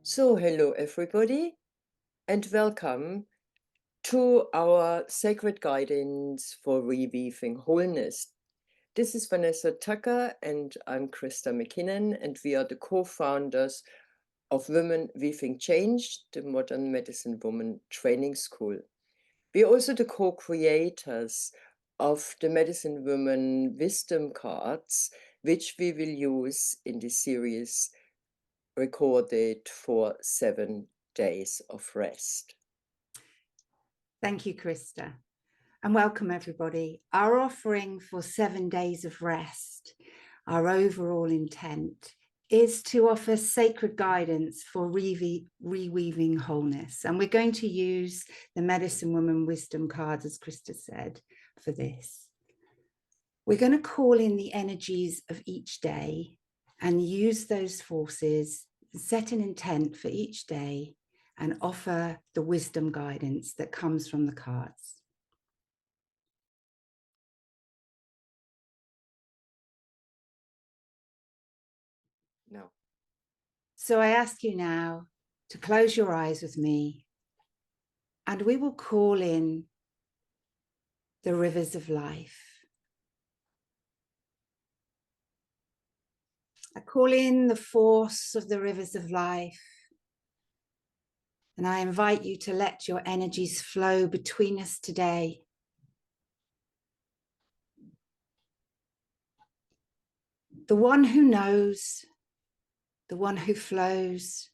So, hello everybody, and welcome to our sacred guidance for reweaving wholeness. This is Vanessa Tucker, and I'm Christa Mackinnon, and we are the co-founders of Women Weaving Change, the Modern Medicine Woman Training School. We're also the co-creators of the Medicine Woman Wisdom Cards, which we will use in this series recorded for 7 days of rest. Thank you, Christa, and welcome everybody. Our offering for 7 days of rest, our overall intent is to offer sacred guidance for reweaving wholeness. And we're going to use the Medicine Woman Wisdom cards, as Christa said, for this. We're going to call in the energies of each day and use those forces, set an intent for each day, and offer the wisdom guidance that comes from the cards. Now. So I ask you now to close your eyes with me, and we will call in the rivers of life. I call in the force of the rivers of life, and I invite you to let your energies flow between us today. The one who knows, the one who flows,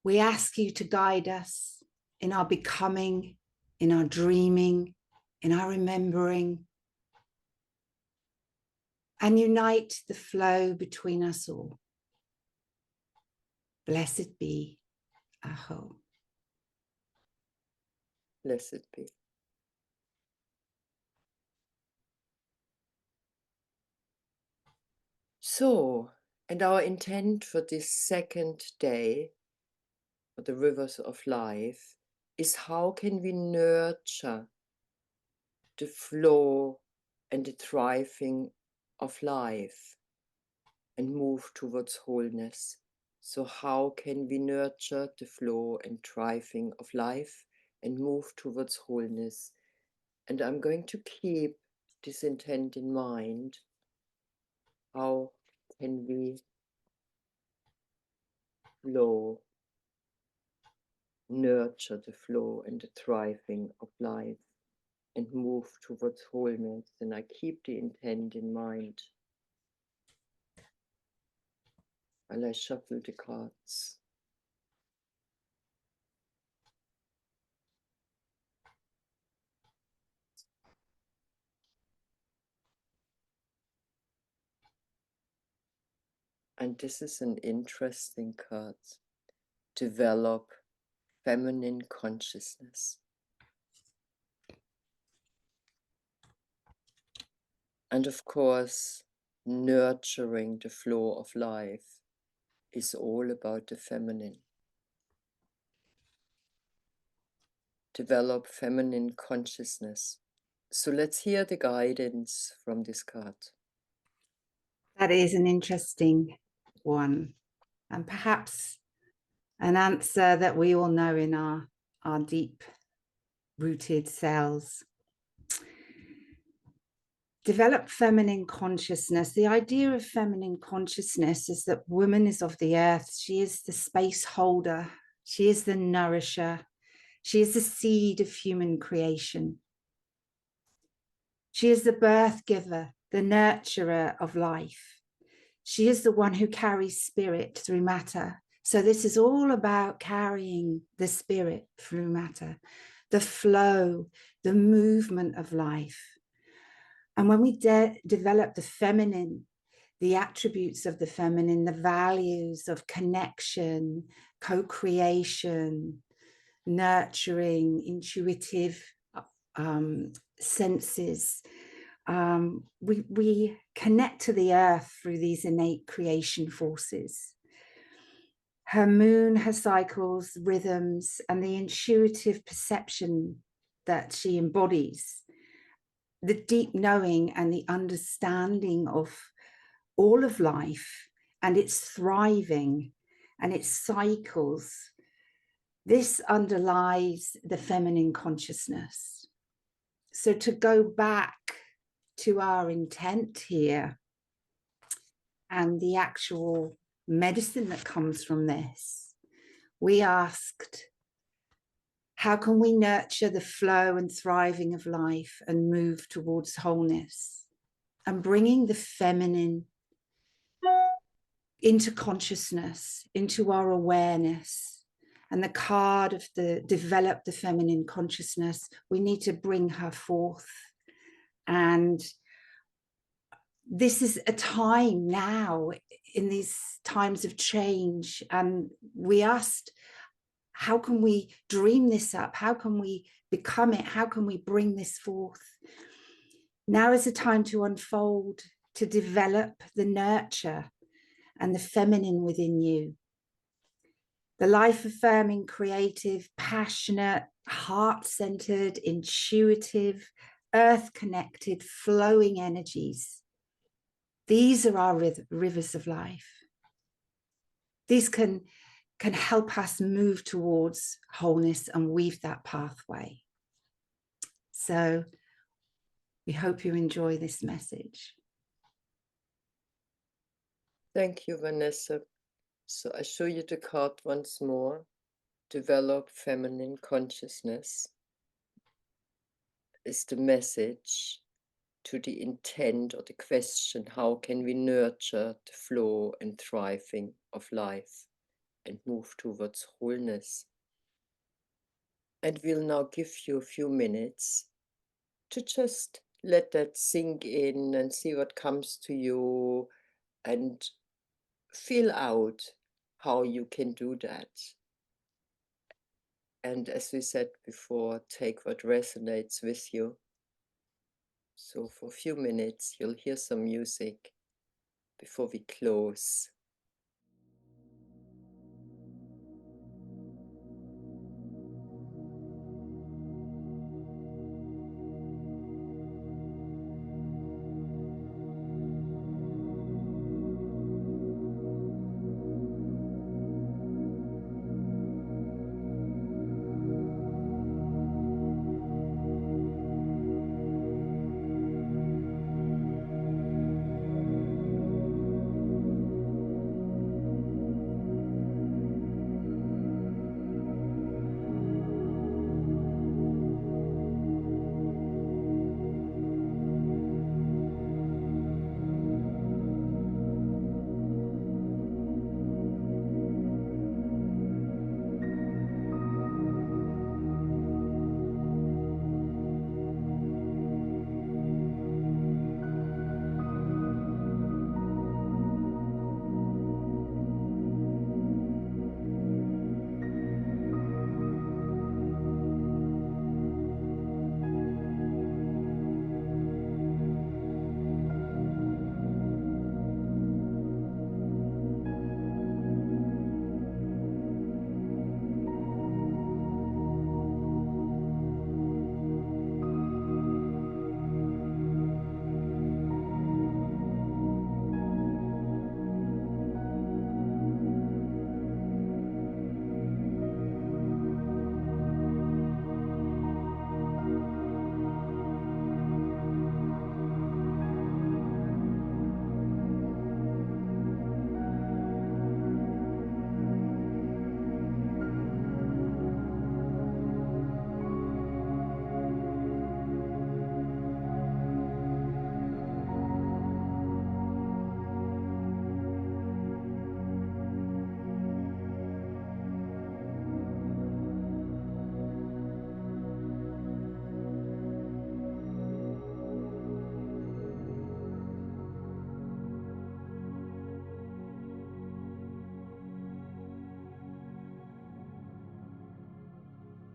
we ask you to guide us in our becoming, in our dreaming, in our remembering, and unite the flow between us all. Blessed be Aho. Blessed be. So, and our intent for this second day for the rivers of life is how can we nurture the flow and the thriving of life and move towards wholeness. So how can we nurture the flow and thriving of life and move towards wholeness? And I'm going to keep this intent in mind. How can we flow, nurture the flow and the thriving of life and move towards wholeness? And I keep the intent in mind while I shuffle the cards. And this is an interesting card. Develop feminine consciousness. And of course, nurturing the flow of life is all about the feminine. Develop feminine consciousness. So let's hear the guidance from this card. That is an interesting one, and perhaps an answer that we all know in our deep-rooted selves. Develop feminine consciousness. The idea of feminine consciousness is that woman is of the earth. She is the space holder. She is the nourisher. She is the seed of human creation. She is the birth giver, the nurturer of life. She is the one who carries spirit through matter. So this is all about carrying the spirit through matter, the flow, the movement of life. And when we develop the feminine, the attributes of the feminine, the values of connection, co-creation, nurturing, intuitive senses, we connect to the earth through these innate creation forces. Her moon, her cycles, rhythms, and the intuitive perception that she embodies, the deep knowing and the understanding of all of life and its thriving and its cycles. This underlies the feminine consciousness. So to go back to our intent here and the actual medicine that comes from this, we asked, how can we nurture the flow and thriving of life and move towards wholeness and bringing the feminine into consciousness, into our awareness? And the card of the develop the feminine consciousness, we need to bring her forth. And this is a time now in these times of change. And we asked, how can we dream this up? How can we become it? How can we bring this forth? Now is the time to unfold, to develop the nurture and the feminine within you. The life-affirming, creative, passionate, heart-centered, intuitive, earth-connected, flowing energies. These are our rivers of life. These can help us move towards wholeness and weave that pathway. So we hope you enjoy this message. Thank you, Vanessa. So I show you the card once more. Develop feminine consciousness is the message to the intent or the question, how can we nurture the flow and thriving of life and move towards wholeness? And we'll now give you a few minutes to just let that sink in and see what comes to you and feel out how you can do that. And as we said before, take what resonates with you. So for a few minutes, you'll hear some music before we close.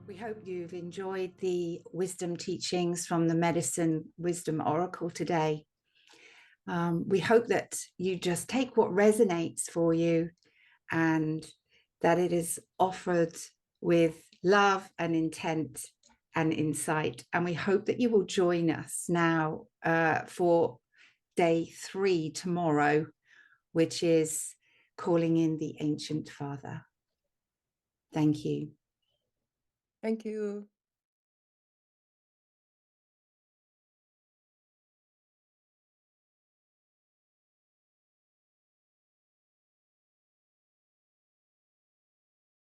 We hope you've enjoyed the wisdom teachings from the Medicine Wisdom Oracle today. We hope that you just take what resonates for you and that it is offered with love and intent and insight. And we hope that you will join us now for day 3 tomorrow, which is calling in the Ancient Father. Thank you. Thank you.